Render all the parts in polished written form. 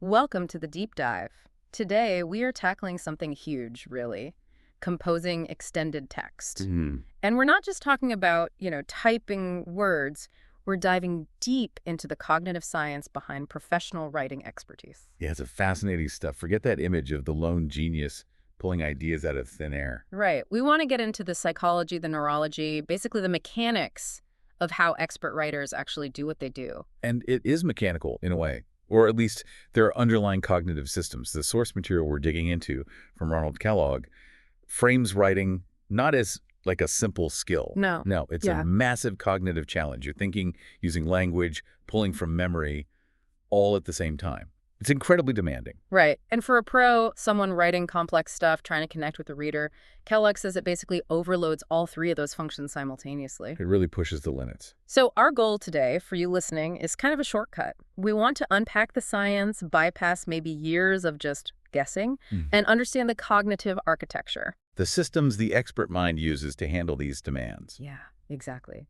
Welcome to the deep dive. Today, we are tackling something huge, really, composing extended text. And we're not just talking about, typing words. We're diving deep into the cognitive science behind professional writing expertise. Yeah, it's a fascinating stuff. Forget that image of the lone genius pulling ideas out of thin air. Right. We want to get into the psychology, the neurology, basically the mechanics of how expert writers actually do what they do. And it is mechanical in a way, or at least there are underlying cognitive systems. The source material we're digging into from Ronald Kellogg frames writing not as like a simple skill. No. No, it's Yeah. a massive cognitive challenge. You're thinking, using language, pulling from memory, all at the same time. It's incredibly demanding. Right. And for a pro, someone writing complex stuff, trying to connect with the reader, Kellogg says it basically overloads all three of those functions simultaneously. It really pushes the limits. So our goal today for you listening is kind of a shortcut. We want to unpack the science, bypass maybe years of just guessing, and understand the cognitive architecture. The systems the expert mind uses to handle these demands. Yeah, exactly.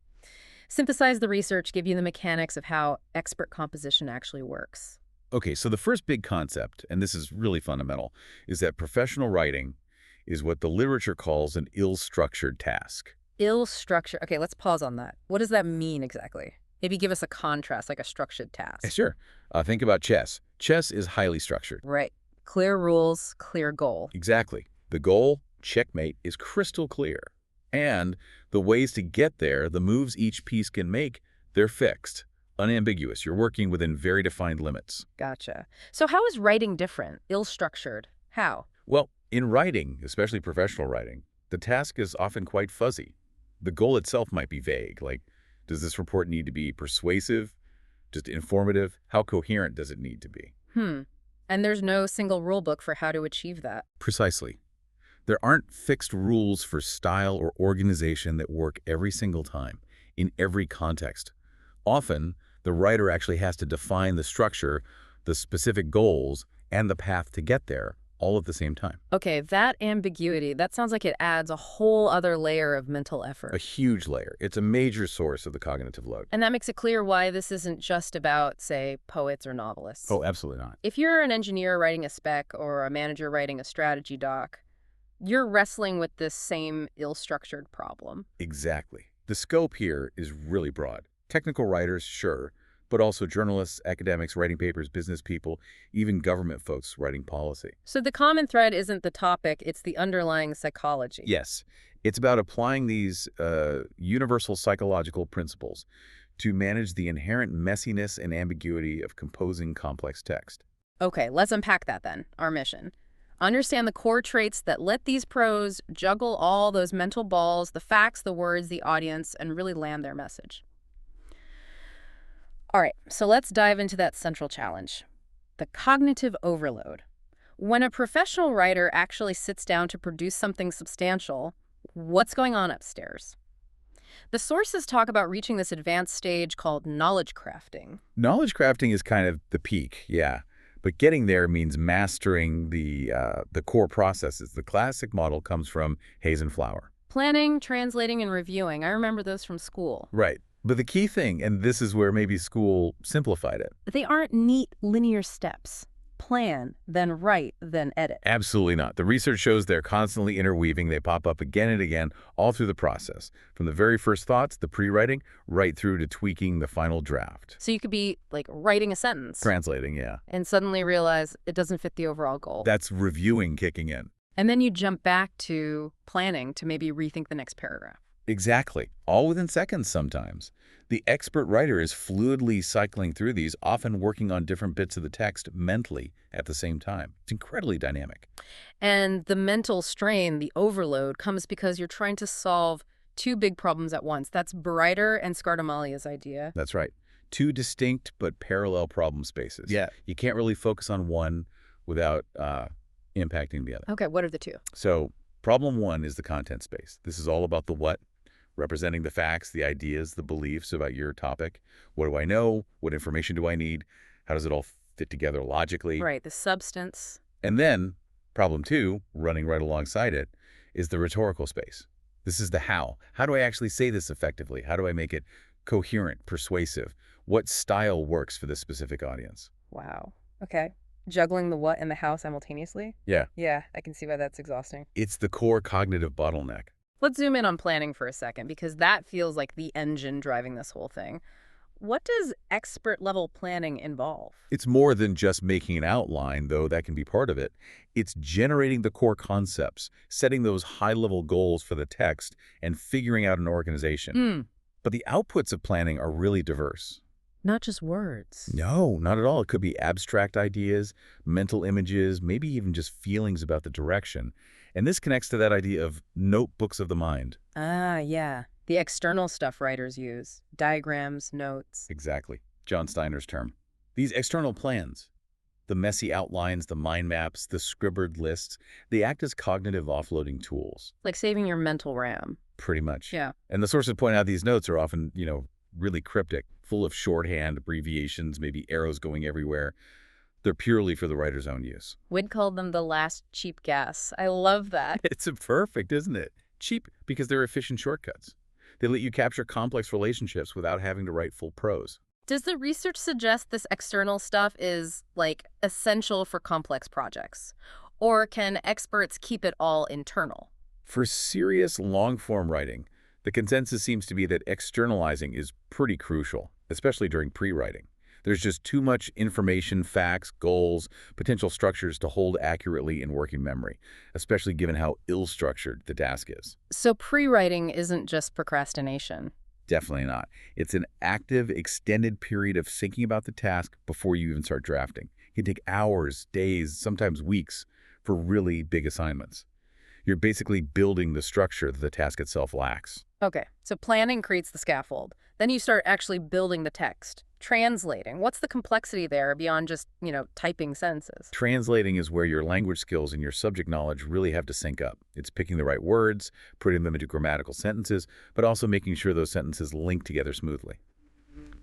Synthesize the research, give you the mechanics of how expert composition actually works. Okay, so the first big concept, and this is really fundamental, is that professional writing is what the literature calls an ill-structured task. Ill structure. Okay, let's pause on that. What does that mean exactly? Maybe give us a contrast, like a structured task. Sure. Think about chess. Chess is highly structured. Right. Clear rules, clear goal. Exactly. The goal, checkmate, is crystal clear. And the ways to get there, the moves each piece can make, they're fixed, unambiguous. You're working within very defined limits. Gotcha. So how is writing different, ill-structured? How? Well, in writing, especially professional writing, the task is often quite fuzzy. The goal itself might be vague, like, does this report need to be persuasive, just informative? How coherent does it need to be? And there's no single rule book for how to achieve that. Precisely. There aren't fixed rules for style or organization that work every single time, in every context. Often, the writer actually has to define the structure, the specific goals, and the path to get there, all at the same time. Okay, that ambiguity, that sounds like it adds a whole other layer of mental A effort. huge layer. It's a major source of the cognitive load. And that makes it clear why this isn't just about, say, poets or novelists. Oh, absolutely not. If you're an engineer writing a spec or a manager writing a strategy doc, you're wrestling with this same ill-structured problem. Exactly. The scope here is really broad. Technical writers, sure, but also journalists, academics writing papers, business people, even government folks writing policy. So the common thread isn't the topic, it's the underlying psychology. Yes, it's about applying these universal psychological principles to manage the inherent messiness and ambiguity of composing complex text. Okay, let's unpack that then, our mission. Understand the core traits that let these pros juggle all those mental balls, the facts, the words, the audience, and really land their message. All right, so let's dive into that central challenge, the cognitive overload. When a professional writer actually sits down to produce something substantial, what's going on upstairs? The sources talk about reaching this advanced stage called knowledge crafting. Knowledge crafting is kind of the peak, yeah. But getting there means mastering the core processes. The classic model comes from Hayes and Flower. Planning, translating, and reviewing. I remember those from school. Right. But the key thing, and this is where maybe school simplified it. They aren't neat, linear steps. Plan, then write, then edit. Absolutely not. The research shows they're constantly interweaving. They pop up again and again all through the process. From the very first thoughts, the pre-writing, right through to tweaking the final draft. So you could be, like, writing a sentence Translating, yeah. and suddenly realize it doesn't fit the overall goal. That's reviewing kicking in. And then you jump back to planning to maybe rethink the next paragraph. Exactly. All within seconds sometimes. The expert writer is fluidly cycling through these, often working on different bits of the text mentally at the same time. It's incredibly dynamic. And the mental strain, the overload, comes because you're trying to solve two big problems at once. That's Breiter and Scardamalia's idea. That's right. Two distinct but parallel problem spaces. Yeah. You can't really focus on one without impacting the other. Okay, what are the two? So problem one is the content space. This is all about the what, representing the facts, the ideas, the beliefs about your topic. What do I know? What information do I need? How does it all fit together logically? Right, the substance. And then problem two, running right alongside it, is the rhetorical space. This is the how. How do I actually say this effectively? How do I make it coherent, persuasive? What style works for this specific audience? Wow. Okay. Juggling the what and the how simultaneously? Yeah, Yeah, I can see why that's exhausting. it's the core cognitive bottleneck. Let's zoom in on planning for a second, because that feels like the engine driving this whole thing. What does expert level planning involve? It's more than just making an outline, though that can be part of it. It's generating the core concepts, setting those high-level goals for the text, and figuring out an organization. Hmm, But the outputs of planning are really diverse. not just words. No, not at all. It could be abstract ideas, mental images, maybe even just feelings about the direction. And this connects to that idea of notebooks of the mind. Ah, yeah. The external stuff writers use. Diagrams, notes. Exactly. John Steiner's term. These external plans, the messy outlines, the mind maps, the scribbled lists, they act as cognitive offloading tools, Like saving your mental RAM. pretty much. Yeah. And the sources point out these notes are often, really cryptic, full of shorthand, abbreviations, maybe arrows going everywhere. They're purely for the writer's own use. We'd call them the last cheap gas. I love that. It's perfect, isn't it? Cheap because they're efficient shortcuts. They let you capture complex relationships without having to write full prose. Does the research suggest this external stuff is, like, essential for complex projects? Or can experts keep it all internal? For serious long-form writing, the consensus seems to be that externalizing is pretty crucial, especially during pre-writing. There's just too much information, facts, goals, potential structures to hold accurately in working memory, especially given how ill-structured the task is. So pre-writing isn't just procrastination. Definitely not. It's an active, extended period of thinking about the task before you even start drafting. It can take hours, days, sometimes weeks for really big assignments. You're basically building the structure that the task itself lacks. Okay, so planning creates the scaffold. Then you start actually building the text, translating. What's the complexity there beyond just, typing sentences? Translating is where your language skills and your subject knowledge really have to sync up. It's picking the right words, putting them into grammatical sentences, but also making sure those sentences link together smoothly,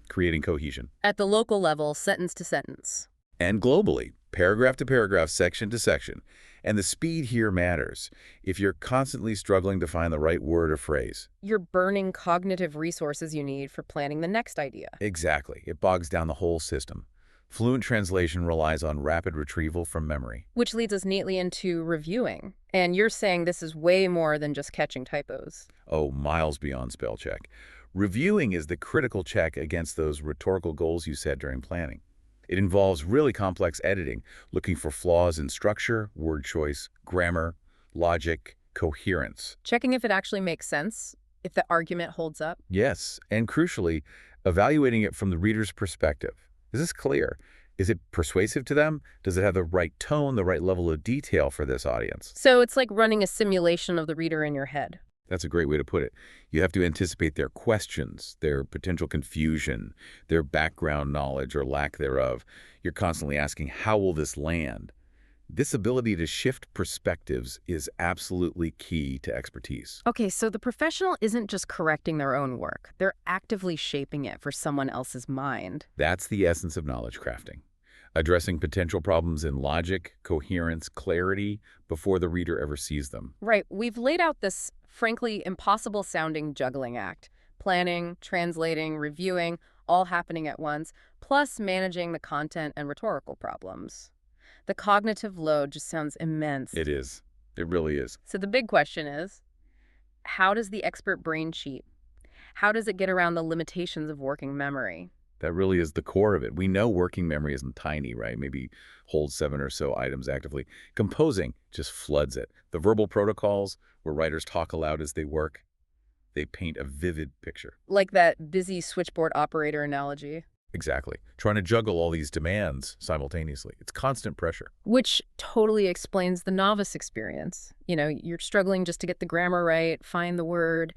creating cohesion. At the local level, sentence to sentence. And globally, paragraph to paragraph, section to section. And the speed here matters. If you're constantly struggling to find the right word or phrase. You're burning cognitive resources you need for planning the next idea. Exactly. It bogs down the whole system. Fluent translation relies on rapid retrieval from memory. Which leads us neatly into reviewing. And you're saying this is way more than just catching typos. Oh, miles beyond spell check. Reviewing is the critical check against those rhetorical goals you set during planning. It involves really complex editing, looking for flaws in structure, word choice, grammar, logic, coherence. Checking if it actually makes sense, if the argument holds up. Yes, and crucially, evaluating it from the reader's perspective. Is this clear? Is it persuasive to them? Does it have the right tone, the right level of detail for this audience? So it's like running a simulation of the reader in your head. That's a great way to put it. You have to anticipate their questions, their potential confusion, their background knowledge or lack thereof. You're constantly asking, how will this land? This ability to shift perspectives is absolutely key to expertise. Okay, so the professional isn't just correcting their own work. They're actively shaping it for someone else's mind. That's the essence of knowledge crafting. Addressing potential problems in logic, coherence, clarity before the reader ever sees them. Right, we've laid out this, frankly, impossible-sounding juggling act. Planning, translating, reviewing, all happening at once, plus managing the content and rhetorical problems. The cognitive load just sounds immense. It is. It really is. So the big question is, how does the expert brain cheat? How does it get around the limitations of working memory? That really is the core of it. We know working memory isn't tiny, right? Maybe holds 7 or so items actively. Composing just floods it. The verbal protocols, where writers talk aloud as they work, they paint a vivid picture. Like that busy switchboard operator analogy. Exactly. Trying to juggle all these demands simultaneously. It's constant pressure. Which totally explains the novice experience. You're struggling just to get the grammar right, find the word.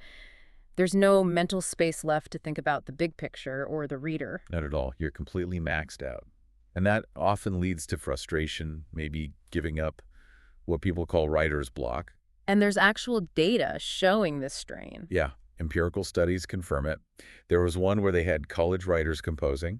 There's no mental space left to think about the big picture or the reader. Not at all. You're completely maxed out. And that often leads to frustration, maybe giving up, what people call writer's block. And there's actual data showing this strain. Yeah, empirical studies confirm it. There was one where they had college writers composing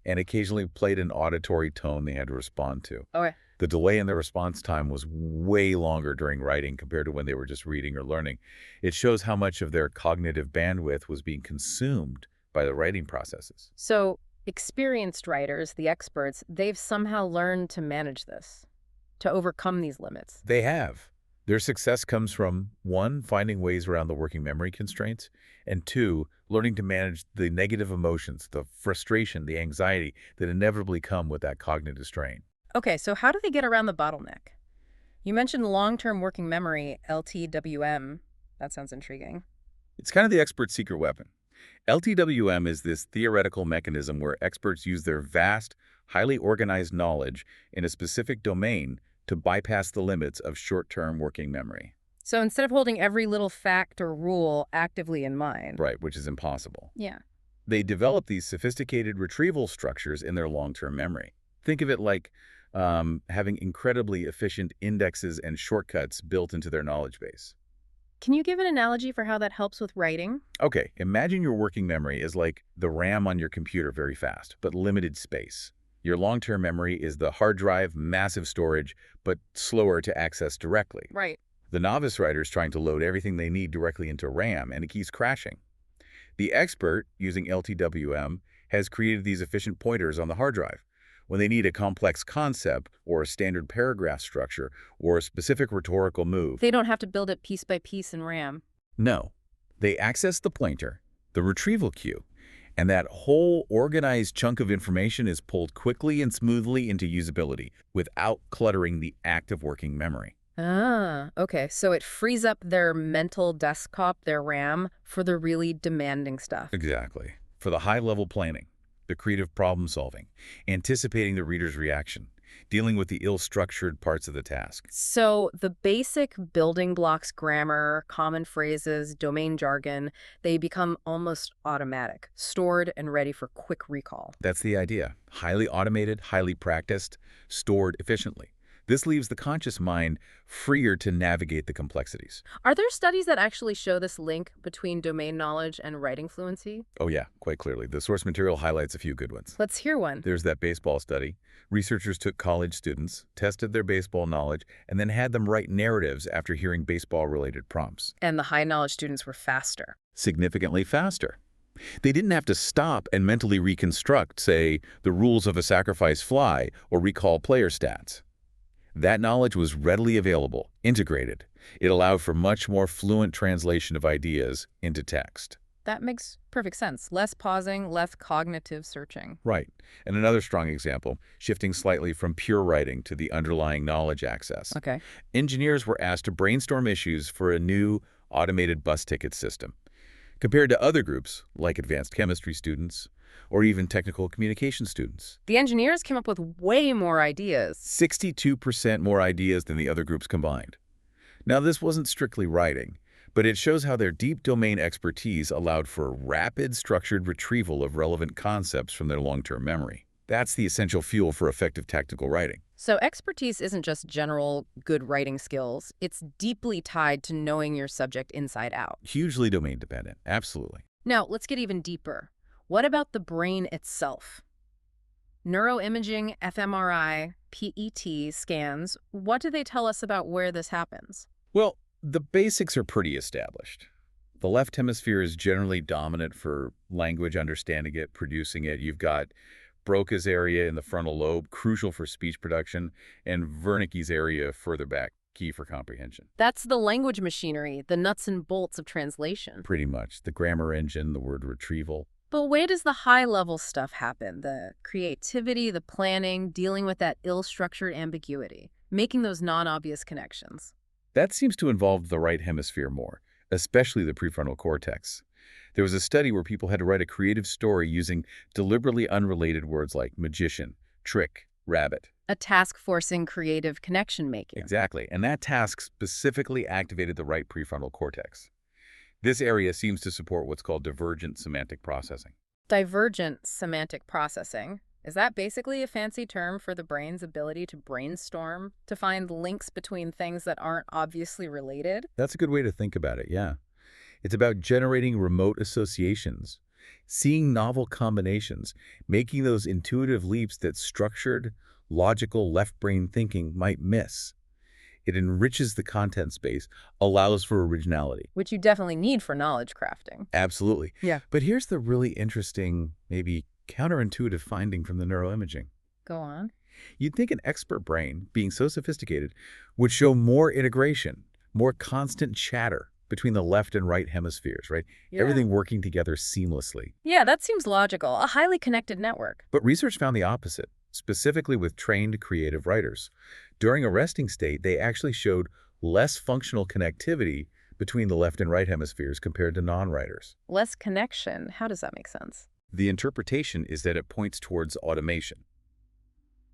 and occasionally played an auditory tone they had to respond to. Okay. The delay in their response time was way longer during writing compared to when they were just reading or learning. It shows how much of their cognitive bandwidth was being consumed by the writing processes. So Experienced writers, the experts, they've somehow learned to manage this, to overcome these limits. They have. Their success comes from, one, finding ways around the working memory constraints, and two, learning to manage the negative emotions, the frustration, the anxiety that inevitably come with that cognitive strain. Okay, so how do they get around the bottleneck? You mentioned long-term working memory, LTWM. That sounds intriguing. It's kind of the expert's secret weapon. LTWM is this theoretical mechanism where experts use their vast, highly organized knowledge in a specific domain to bypass the limits of short-term working memory. So instead of holding every little fact or rule actively in mind. Right, which is impossible. Yeah. They develop these sophisticated retrieval structures in their long-term memory. Think of it like having incredibly efficient indexes and shortcuts built into their knowledge base. Can you give an analogy for how that helps with writing? Okay, imagine your working memory is like the RAM on your computer, very fast, but limited space. Your long-term memory is the hard drive, massive storage, but slower to access directly. Right. The novice writer is trying to load everything they need directly into RAM, and it keeps crashing. The expert, using LTWM, has created these efficient pointers on the hard drive. When they need a complex concept, or a standard paragraph structure, or a specific rhetorical move, They don't have to build it piece by piece in RAM. no. They access the pointer, the retrieval queue, and that whole organized chunk of information is pulled quickly and smoothly into usability without cluttering the active working memory. Ah, okay. So it frees up their mental desktop, their RAM, for the really demanding stuff. Exactly. For the high-level planning, the creative problem-solving, anticipating the reader's reaction, dealing with the ill-structured parts of the task. So the basic building blocks, grammar, common phrases, domain jargon, they become almost automatic, stored and ready for quick recall. That's the idea. Highly automated, highly practiced, stored efficiently. This leaves the conscious mind freer to navigate the complexities. Are there studies that actually show this link between domain knowledge and writing fluency? Oh yeah, quite clearly. The source material highlights a few good ones. Let's hear one. There's that baseball study. Researchers took college students, tested their baseball knowledge, and then had them write narratives after hearing baseball-related prompts. And the high knowledge students were faster. Significantly faster. They didn't have to stop and mentally reconstruct, say, the rules of a sacrifice fly or recall player stats. That knowledge was readily available, integrated. It allowed for much more fluent translation of ideas into text. That makes perfect sense. Less pausing, less cognitive searching. Right. And another strong example, shifting slightly from pure writing to the underlying knowledge access. Okay. Engineers were asked to brainstorm issues for a new automated bus ticket system. Compared to other groups, like advanced chemistry students, or even technical communication students. The engineers came up with way more ideas. 62% more ideas than the other groups combined. Now, this wasn't strictly writing, but it shows how their deep domain expertise allowed for rapid, structured retrieval of relevant concepts from their long-term memory. That's the essential fuel for effective tactical writing. So expertise isn't just general good writing skills. It's deeply tied to knowing your subject inside out. Hugely domain-dependent, absolutely. Now, let's get even deeper. What about the brain itself? Neuroimaging, fMRI, PET scans, what do they tell us about where this happens? Well, the basics are pretty established. The left hemisphere is generally dominant for language understanding it, producing it. You've got Broca's area in the frontal lobe, crucial for speech production, and Wernicke's area further back, key for comprehension. That's the language machinery, the nuts and bolts of translation. Pretty much. The grammar engine, the word retrieval. But where does the high-level stuff happen? The creativity, the planning, dealing with that ill-structured ambiguity, making those non-obvious connections. That seems to involve the right hemisphere more, especially the prefrontal cortex. There was a study where people had to write a creative story using deliberately unrelated words like magician, trick, rabbit. A task forcing creative connection making. Exactly, and that task specifically activated the right prefrontal cortex. This area seems to support what's called divergent semantic processing. Divergent semantic processing. Is that basically a fancy term for the brain's ability to brainstorm, to find links between things that aren't obviously related? That's a good way to think about it, yeah. It's about generating remote associations, seeing novel combinations, making those intuitive leaps that structured, logical left-brain thinking might miss. It enriches the content space, allows for originality. Which you definitely need for knowledge crafting. Absolutely. Yeah. But here's the really interesting, maybe Counterintuitive finding from the neuroimaging. Go on. You'd think an expert brain, being so sophisticated, would show more integration, more constant chatter between the left and right hemispheres, right? Yeah. Everything working together seamlessly. Yeah, that seems logical. A highly connected network. But research found the opposite, specifically with trained creative writers. During a resting state, they actually showed less functional connectivity between the left and right hemispheres compared to non-writers. Less connection. How does that make sense? The interpretation is that it points towards automation.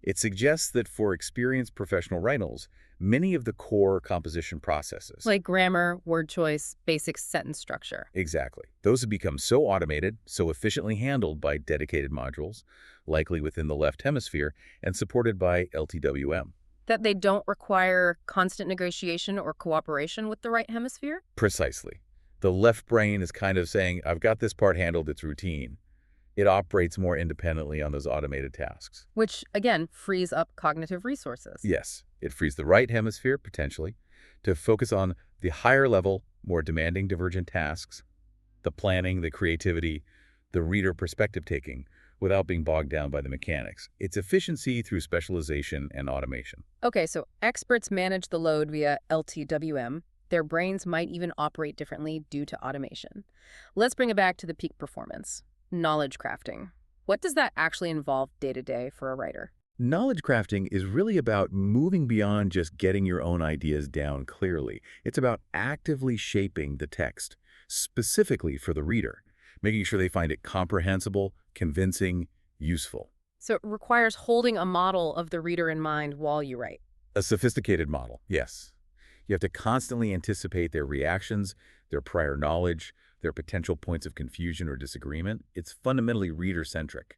It suggests that for experienced professional writers, many of the core composition processes, Like grammar, word choice, basic sentence structure. exactly, those have become so automated, so efficiently handled by dedicated modules, likely within the left hemisphere, and supported by LTWM. That they don't require constant negotiation or cooperation with the right hemisphere? Precisely. The left brain is kind of saying, I've got this part handled, it's routine. It operates more independently on those automated tasks. Which, again, frees up cognitive resources. Yes, it frees the right hemisphere, potentially, to focus on the higher level, more demanding divergent tasks, the planning, the creativity, the reader perspective taking, without being bogged down by the mechanics. It's efficiency through specialization and automation. Okay, so experts manage the load via LTWM. Their brains might even operate differently due to automation. Let's bring it back to the peak performance. Knowledge crafting. What does that actually involve day to day for a writer? Knowledge crafting is really about moving beyond just getting your own ideas down clearly. It's about actively shaping the text, specifically for the reader, making sure they find it comprehensible, convincing, useful. So it requires holding a model of the reader in mind while you write. A sophisticated model, yes. You have to constantly anticipate their reactions, their prior knowledge, their potential points of confusion or disagreement. It's fundamentally reader-centric.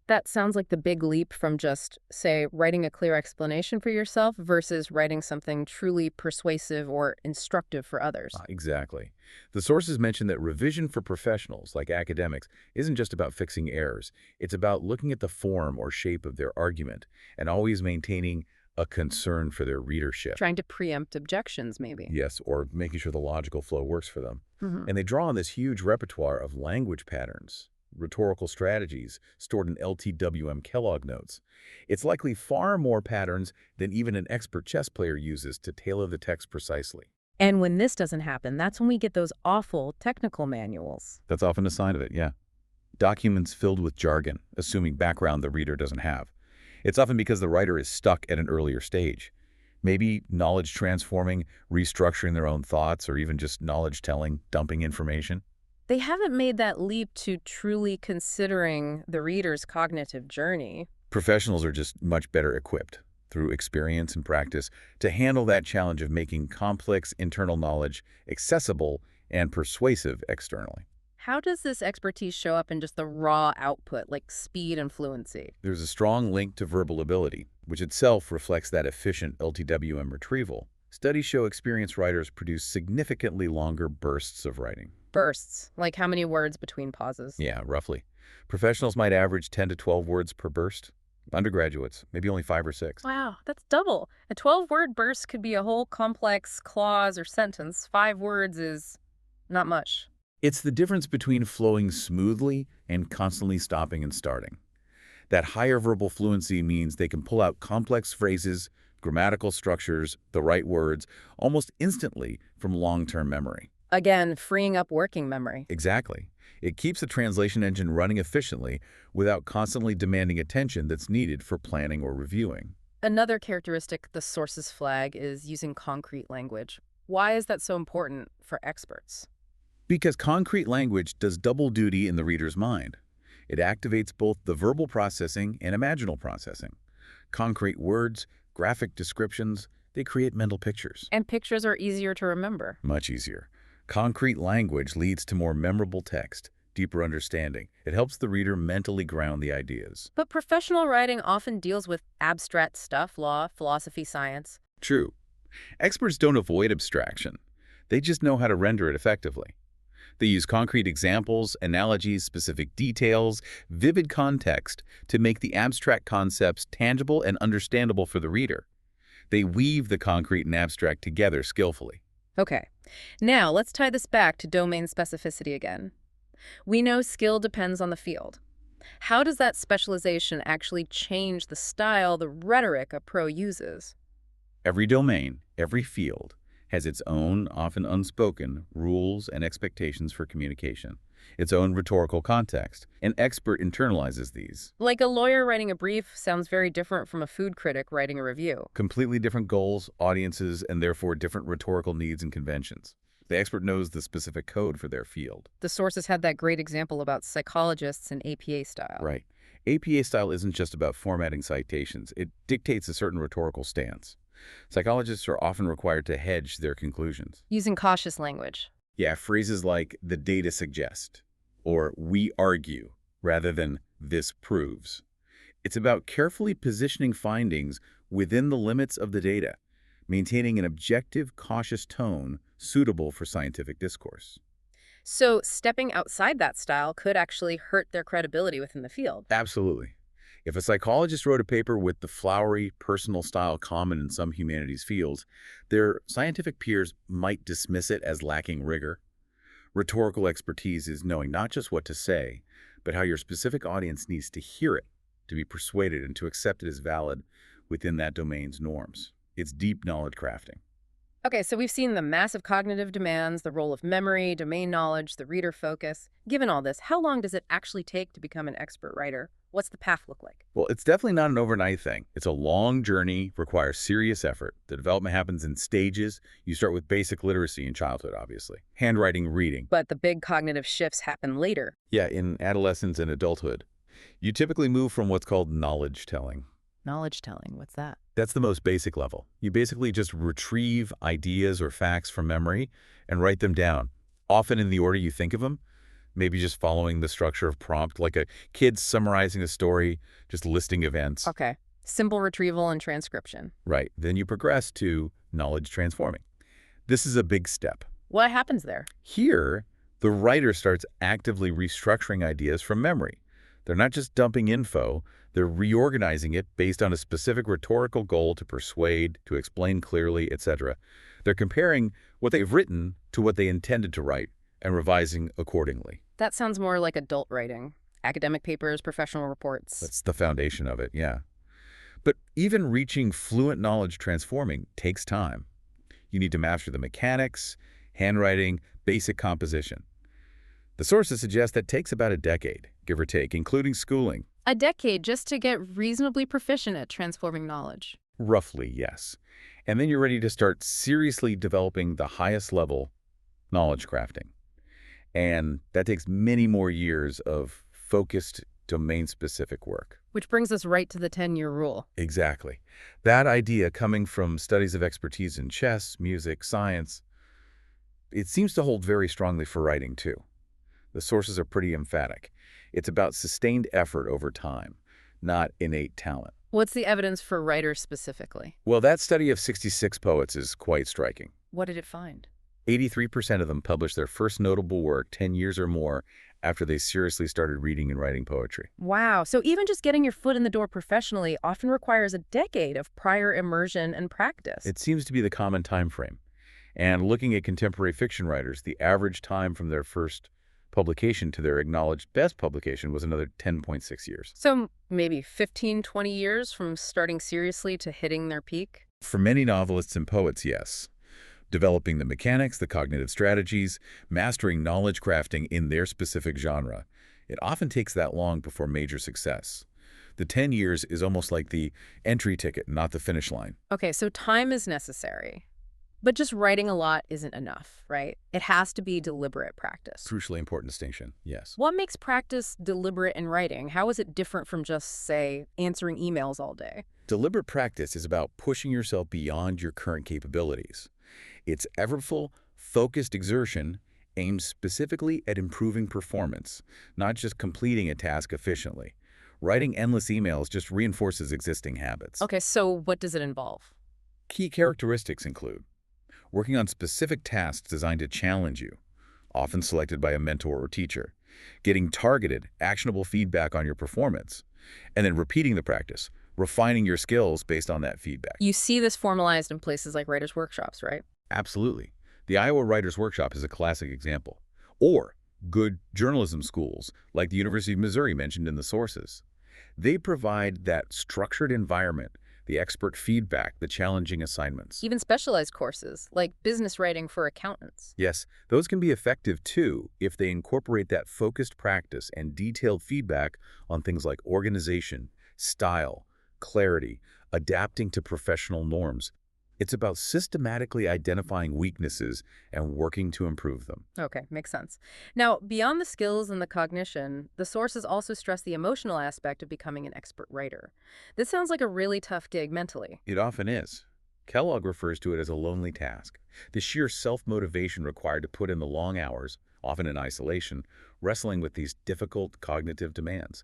That sounds like the big leap from just, say, writing a clear explanation for yourself versus writing something truly persuasive or instructive for others. Exactly. The sources mention that revision for professionals, like academics, isn't just about fixing errors. It's about looking at the form or shape of their argument and always maintaining a concern for their readership. Trying to preempt objections, maybe. Yes, or making sure the logical flow works for them. Mhm. And they draw on this huge repertoire of language patterns, rhetorical strategies stored in LTWM Kellogg notes. It's likely far more patterns than even an expert chess player uses to tailor the text precisely. And when this doesn't happen, that's when we get those awful technical manuals. That's often a sign of it, yeah. Documents filled with jargon, assuming background the reader doesn't have. It's often because the writer is stuck at an earlier stage. Maybe knowledge transforming, restructuring their own thoughts, or even just knowledge telling, dumping information. They haven't made that leap to truly considering the reader's cognitive journey. Professionals are just much better equipped, through experience and practice, to handle that challenge of making complex internal knowledge accessible and persuasive externally. How does this expertise show up in just the raw output, like speed and fluency? There's a strong link to verbal ability, which itself reflects that efficient LTWM retrieval. Studies show experienced writers produce significantly longer bursts of writing. Bursts, like how many words between pauses? Yeah, roughly. Professionals might average 10 to 12 words per burst. Undergraduates, maybe only 5 or 6. Wow, that's double. A 12-word burst could be a whole complex clause or sentence. 5 words is not much. It's the difference between flowing smoothly and constantly stopping and starting. That higher verbal fluency means they can pull out complex phrases, grammatical structures, the right words, almost instantly from long-term memory. Again, freeing up working memory. Exactly. It keeps the translation engine running efficiently without constantly demanding attention that's needed for planning or reviewing. Another characteristic the sources flag is using concrete language. Why is that so important for experts? Because concrete language does double duty in the reader's mind. It activates both the verbal processing and imaginal processing. Concrete words, graphic descriptions, they create mental pictures. And pictures are easier to remember. Much easier. Concrete language leads to more memorable text, deeper understanding. It helps the reader mentally ground the ideas. But professional writing often deals with abstract stuff, law, philosophy, science. True. Experts don't avoid abstraction. They just know how to render it effectively. They use concrete examples, analogies, specific details, vivid context to make the abstract concepts tangible and understandable for the reader. They weave the concrete and abstract together skillfully. Okay, now let's tie this back to domain specificity again. We know skill depends on the field. How does that specialization actually change the style, the rhetoric a pro uses? Every domain, every field, has its own, often unspoken, rules and expectations for communication, its own rhetorical context. An expert internalizes these. Like a lawyer writing a brief sounds very different from a food critic writing a review. Completely different goals, audiences, and therefore different rhetorical needs and conventions. The expert knows the specific code for their field. The sources had that great example about psychologists and APA style. Right. APA style isn't just about formatting citations. It dictates a certain rhetorical stance. Psychologists are often required to hedge their conclusions. Using cautious language. Yeah, phrases like "the data suggest" or "we argue" rather than "this proves." It's about carefully positioning findings within the limits of the data, maintaining an objective, cautious tone suitable for scientific discourse. So stepping outside that style could actually hurt their credibility within the field. Absolutely. If a psychologist wrote a paper with the flowery, personal style common in some humanities fields, their scientific peers might dismiss it as lacking rigor. Rhetorical expertise is knowing not just what to say, but how your specific audience needs to hear it, to be persuaded and to accept it as valid within that domain's norms. It's deep knowledge crafting. Okay, so we've seen the massive cognitive demands, the role of memory, domain knowledge, the reader focus. Given all this, how long does it actually take to become an expert writer? What's the path look like? Well, it's definitely not an overnight thing. It's a long journey, requires serious effort. The development happens in stages. You start with basic literacy in childhood, obviously. Handwriting, reading. But the big cognitive shifts happen later. Yeah, in adolescence and adulthood. You typically move from what's called knowledge telling. Knowledge telling, what's that? That's the most basic level. You basically just retrieve ideas or facts from memory and write them down, often in the order you think of them, maybe just following the structure of prompt, like a kid summarizing a story, just listing events. Okay. Simple retrieval and transcription. Right. Then you progress to knowledge transforming. This is a big step. What happens there? Here, the writer starts actively restructuring ideas from memory. They're not just dumping info, they're reorganizing it based on a specific rhetorical goal to persuade, to explain clearly, etc. They're comparing what they've written to what they intended to write and revising accordingly. That sounds more like adult writing. Academic papers, professional reports. That's the foundation of it, yeah. But even reaching fluent knowledge transforming takes time. You need to master the mechanics, handwriting, basic composition. The sources suggest that takes about a decade, give or take, including schooling. A decade just to get reasonably proficient at transforming knowledge. Roughly, yes. And then you're ready to start seriously developing the highest level knowledge crafting. And that takes many more years of focused, domain-specific work. Which brings us right to the 10-year rule. Exactly. That idea, coming from studies of expertise in chess, music, science, it seems to hold very strongly for writing, too. The sources are pretty emphatic. It's about sustained effort over time, not innate talent. What's the evidence for writers specifically? Well, that study of 66 poets is quite striking. What did it find? 83% of them published their first notable work 10 years or more after they seriously started reading and writing poetry. Wow, so even just getting your foot in the door professionally often requires a decade of prior immersion and practice. It seems to be the common time frame. And looking at contemporary fiction writers, the average time from their first publication to their acknowledged best publication was another 10.6 years. So maybe 15, 20 years from starting seriously to hitting their peak? For many novelists and poets, yes. Developing the mechanics, the cognitive strategies, mastering knowledge crafting in their specific genre. It often takes that long before major success. The 10 years is almost like the entry ticket, not the finish line. Okay, so time is necessary. But just writing a lot isn't enough, right? It has to be deliberate practice. Crucially important distinction, yes. What makes practice deliberate in writing? How is it different from just, say, answering emails all day? Deliberate practice is about pushing yourself beyond your current capabilities. It's effortful, focused exertion aimed specifically at improving performance, not just completing a task efficiently. Writing endless emails just reinforces existing habits. Okay, so what does it involve? Key characteristics include working on specific tasks designed to challenge you, often selected by a mentor or teacher, getting targeted, actionable feedback on your performance, and then repeating the practice, refining your skills based on that feedback. You see this formalized in places like writers' workshops, right? Absolutely. The Iowa Writers' Workshop is a classic example. Or Good journalism schools, like the University of Missouri mentioned in the sources, they provide that structured environment, the expert feedback, the challenging assignments. Even specialized courses, like business writing for accountants. Yes, those can be effective too if they incorporate that focused practice and detailed feedback on things like organization, style, clarity, adapting to professional norms. It's about systematically identifying weaknesses and working to improve them. Okay, makes sense. Now, beyond the skills and the cognition, the sources also stress the emotional aspect of becoming an expert writer. This sounds like a really tough gig mentally. It often is. Kellogg refers to it as a lonely task. The sheer self-motivation required to put in the long hours, often in isolation, wrestling with these difficult cognitive demands.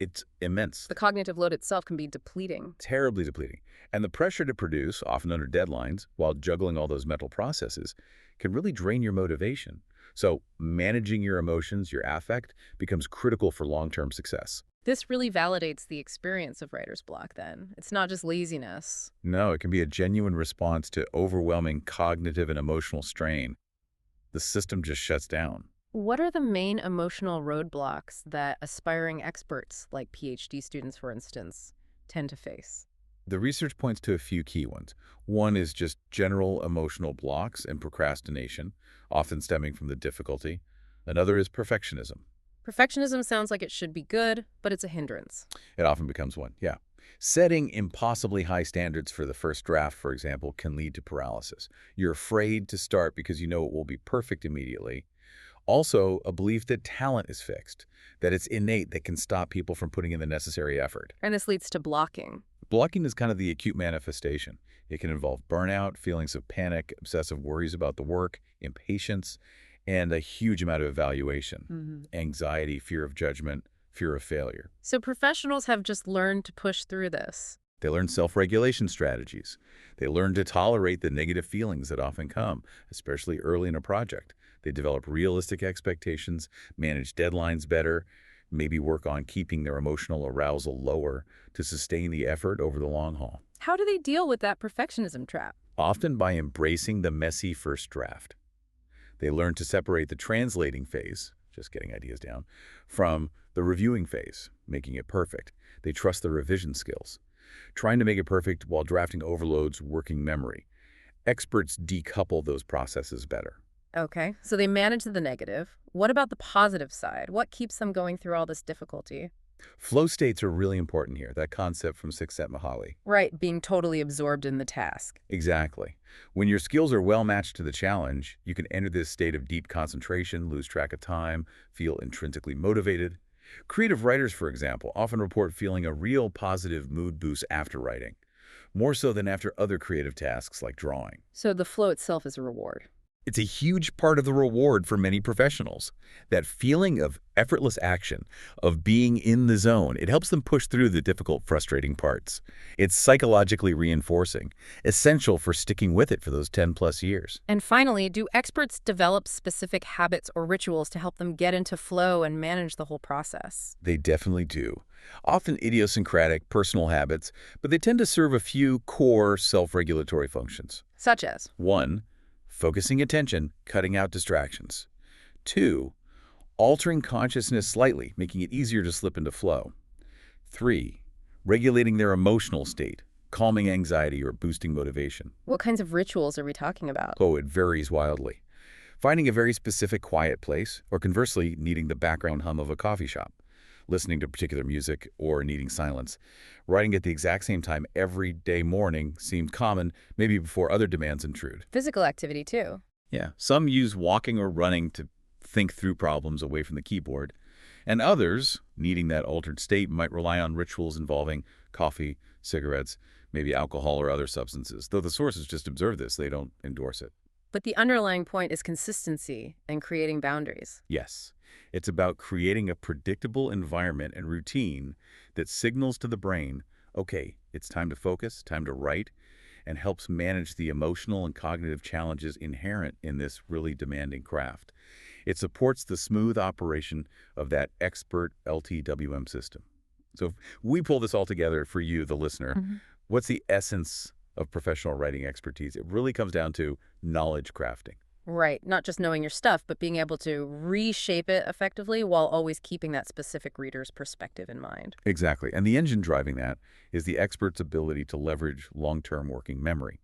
It's immense, The cognitive load itself can be depleting. terribly depleting. And the pressure to produce, often under deadlines, while juggling all those mental processes, can really drain your motivation. So managing your emotions, your affect, becomes critical for long-term success. This really validates the experience of writer's block, then. It's not just laziness. No, it can be a genuine response to overwhelming cognitive and emotional strain. The system just shuts down. What are the main emotional roadblocks that aspiring experts, like PhD students, for instance, tend to face? The research points to a few key ones. One is just general emotional blocks and procrastination, often stemming from the difficulty. Another is perfectionism. Perfectionism sounds like it should be good, but it's a hindrance. It often becomes one, yeah. Setting impossibly high standards for the first draft, for example, can lead to paralysis. You're afraid to start because you know it will be perfect immediately. Also, a belief that talent is fixed, that it's innate that can stop people from putting in the necessary effort. And this leads to blocking. Blocking is kind of the acute manifestation. It can involve burnout, feelings of panic, obsessive worries about the work, impatience, and a huge amount of evaluation, anxiety, fear of judgment, fear of failure. So professionals have just learned to push through this. They learn self-regulation strategies. They learn to tolerate the negative feelings that often come, especially early in a project. They develop realistic expectations, manage deadlines better, maybe work on keeping their emotional arousal lower to sustain the effort over the long haul. How do they deal with that perfectionism trap? Often by embracing the messy first draft. They learn to separate the translating phase, just getting ideas down, from the reviewing phase, making it perfect. They trust their revision skills. Trying to make it perfect while drafting overloads working memory. Experts decouple those processes better. Okay, so they manage the negative. What about the positive side? What keeps them going through all this difficulty? Flow states are really important here, that concept from Csikszentmihalyi. Right, being totally absorbed in the task. Exactly. When your skills are well matched to the challenge, you can enter this state of deep concentration, lose track of time, feel intrinsically motivated. Creative writers, for example, often report feeling a real positive mood boost after writing, more so than after other creative tasks like drawing. So the flow itself is a reward. It's a huge part of the reward for many professionals. That feeling of effortless action, of being in the zone, it helps them push through the difficult, frustrating parts. It's psychologically reinforcing, essential for sticking with it for those 10+ years. And finally, do experts develop specific habits or rituals to help them get into flow and manage the whole process? They definitely do. Often idiosyncratic, personal habits, but they tend to serve a few core self-regulatory functions. Such as? 1. Focusing attention, cutting out distractions. 2. Altering consciousness slightly, making it easier to slip into flow. 3. Regulating their emotional state, calming anxiety or boosting motivation. What kinds of rituals are we talking about? Oh, it varies wildly. Finding a very specific quiet place, or conversely, needing the background hum of a coffee shop, listening to particular music, or needing silence. Writing at the exact same time every day morning seemed common, maybe before other demands intrude. Physical activity, too. Yeah, some use walking or running to think through problems away from the keyboard, and others, needing that altered state, might rely on rituals involving coffee, cigarettes, maybe alcohol or other substances. Though the sources just observe this, they don't endorse it. But the underlying point is consistency and creating boundaries. Yes, it's about creating a predictable environment and routine that signals to the brain, okay, it's time to focus, time to write, and helps manage the emotional and cognitive challenges inherent in this really demanding craft. It supports the smooth operation of that expert LTWM system. So if we pull this all together for you, the listener, what's the essence of professional writing expertise? It really comes down to knowledge crafting. Right. Not just knowing your stuff, but being able to reshape it effectively while always keeping that specific reader's perspective in mind. Exactly. And the engine driving that is the expert's ability to leverage long-term working memory,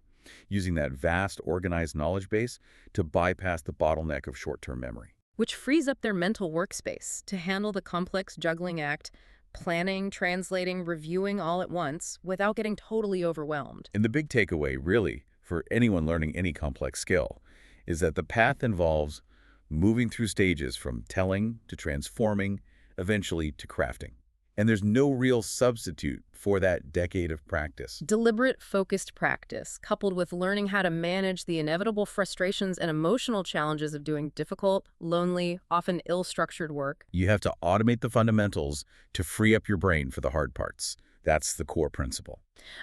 using that vast, organized knowledge base to bypass the bottleneck of short-term memory. Which frees up their mental workspace to handle the complex juggling act, planning, translating, reviewing all at once without getting totally overwhelmed. And the big takeaway, really, for anyone learning any complex skill, is that the path involves moving through stages from telling to transforming, eventually to crafting. And there's no real substitute for that decade of practice. Deliberate, focused practice, coupled with learning how to manage the inevitable frustrations and emotional challenges of doing difficult, lonely, often ill-structured work. You have to automate the fundamentals to free up your brain for the hard parts. That's the core principle.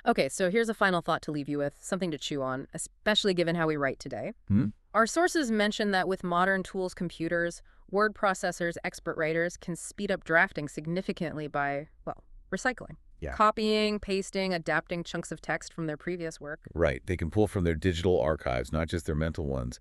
Okay, so here's a final thought to leave you with, something to chew on, especially given how we write today. Hmm? Our sources mention that with modern tools, computers, word processors, expert writers can speed up drafting significantly by, well, recycling. Yeah. Copying, pasting, adapting chunks of text from their previous work. Right. They can pull from their digital archives, not just their mental ones,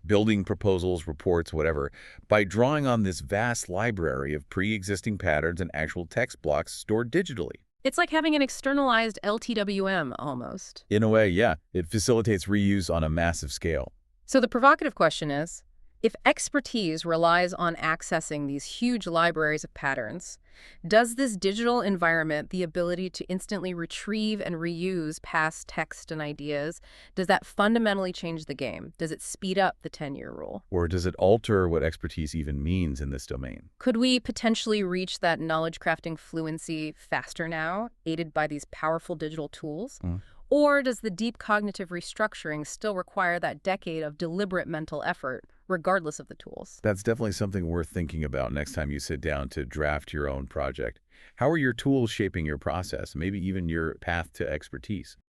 building proposals, reports, whatever, by drawing on this vast library of pre-existing patterns and actual text blocks stored digitally. It's like having an externalized LTWM almost. In a way, yeah, it facilitates reuse on a massive scale. So the provocative question is, if expertise relies on accessing these huge libraries of patterns, does this digital environment, the ability to instantly retrieve and reuse past text and ideas, does that fundamentally change the game? Does it speed up the 10-year rule? Or does it alter what expertise even means in this domain? Could we potentially reach that knowledge crafting fluency faster now, aided by these powerful digital tools? Or does the deep cognitive restructuring still require that decade of deliberate mental effort, regardless of the tools? That's definitely something worth thinking about next time you sit down to draft your own project. How are your tools shaping your process, maybe even your path to expertise?